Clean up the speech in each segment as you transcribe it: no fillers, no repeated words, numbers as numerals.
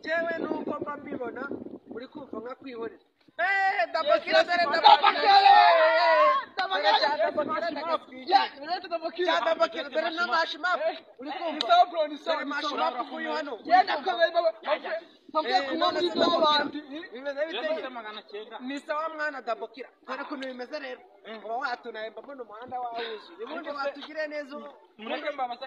njyewe nuko mba mbibona uri kumva nka kwihorera Dabakira dore n'amashima uri kumva mashima kuyo hano ni sawa mwana Dabakira dore kuntu bimeze rero uba watunaye mbona umuhanda wawuzuye ubundi watugire neza mureke mbabasa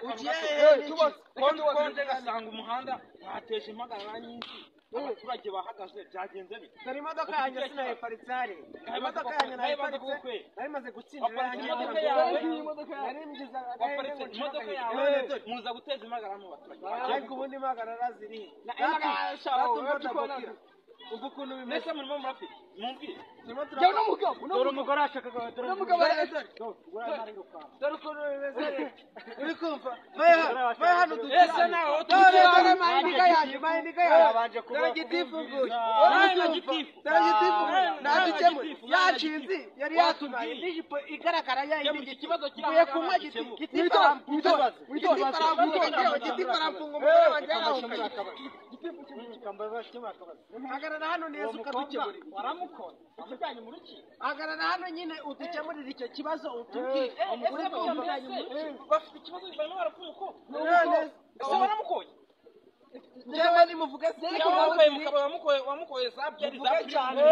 konje gasanga umuhanda wateje impagarara nyinshi abaturage bahagaze byagenze bite dore imodoka yanjye sinayiparitse hari imodoka yanjye nayiparitse narimaze gutsindira yanjye imodoka yawe muza guteza impagarara mu baturage ariko ubundi impagarara ziri umva ukuntu bimeze murimo murafite mwumvire dore umugore ashaka dore ukuntu bimeze uri kumva baya hano dukese nawe dore mayindika yanjye abanje kuba dore gitifu nguye dore gitifu nadukemure yacinzi yari yatunaye n'ijipo igaragara yayindi ikibazo kigiye kunywa gitifu aramfunga umugore wanjye yarawukaye hagarara hano neza ukadukemurira waramukora amujyanye mu rukiko hagarara hano nyine udukemurira icyo kibazo utubwire umugore wamujyanye mu rukiko bafite ikibazo barimo barapfa umukobwa ese waramukoye njyewe nimuvuge wamukoye zabyari zabyane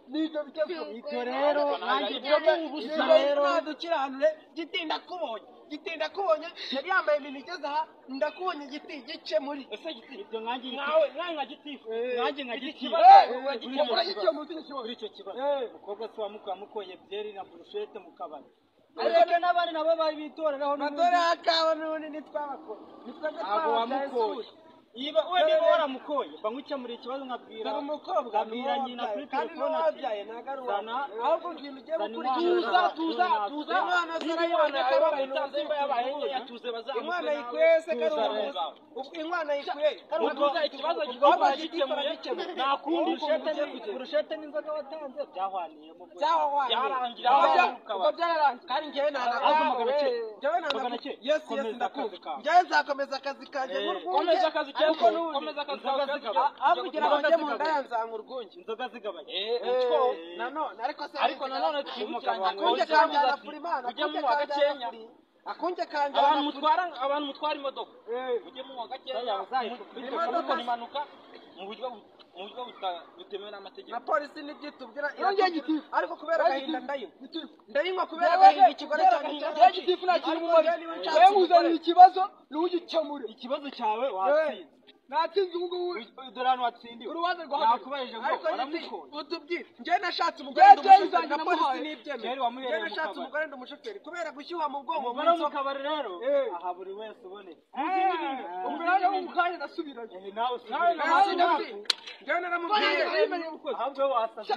n'ibyo bitezo ibyo rero nanjye byo mubusa rero nadukiranure gitinda kubonye yari yambaye ibintu igeze aha ndakubonye igiti gice muri ese giti ibyo nkanjye nka gitifu nkanjye nka gitifu muri icyo kibazo umukobwa se wamukoye byeri na burushete mu kabari ariko n'abandi nabo bari bitoreraho n'ubundi akawa n'ubundi nitwabakora ntabwo wamukoye Iba wewe waramukoye bangukemurira ikibazo nkabwira umukobwa nkabwira nyina kuri telefone wabyaye nagaruka ahubwo ngintu ugiye gukurikiza tuza umwana zarayibona itanze yabaye yatuze bazamukana umwana yikwese karumuza umwana yikwe tuza ikibazo gikoma gikemuye nakundi burushete n'inzoga watanze byahwaniye mu byarangira ubwo byararangiye kandi njyewe yes ndakumva njyewe nzakomeza akazi kanjye komeza akazi komeza akazi aho kugira ngo njye mu nda yanzanga urwunge inzoga zigabanye nanone ariko nanone twibukiranye akunje kanjye Furimana ujye mu wagakenya akunje kanjye abantu mutwara imodoka ujye mu wagakenya imodoka imanuka mu buryo butemewe n'amategeko na polisi n'ibyitubwira ariko kubera agahinda ndayinywa kubera agahinda ikigore cyanjye gitifu nakiri mu mari wewe muzanira ikibazo n'ugikemure ikibazo cyawe watsinze natsinze ubu dore hano watsindiwe urubanza rwa nakubaje ngo waramukoye utubwire njye nashatse umugore ndumushoferi na polisi n'ibyemeye njye nashatse umugore ndumushoferi kubera gushyuha mu bwonko mu kabari rero aha buri wese uboneye umwana wo mukanya nasubiranye nawe njye naramubwiye ahubwo wasaje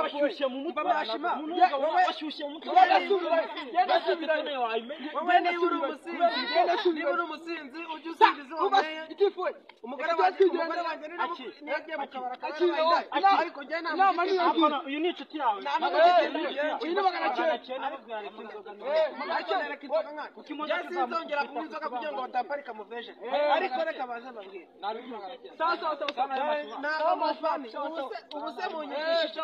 bashyushye mu mutwe bashyushye mu mutwe wowe niba uri umusinzi ujye usingiza uwo umugore wanjye niyagiye mu kabari akabara ariko njye nta uyu ni inshuti yawe uyu ni magana cyenda njye sinzongera kunywa inzoga kugira ngo bataparika mu veje ariko reka baze babwire sawa ntabwo mufani ubu se munyigisha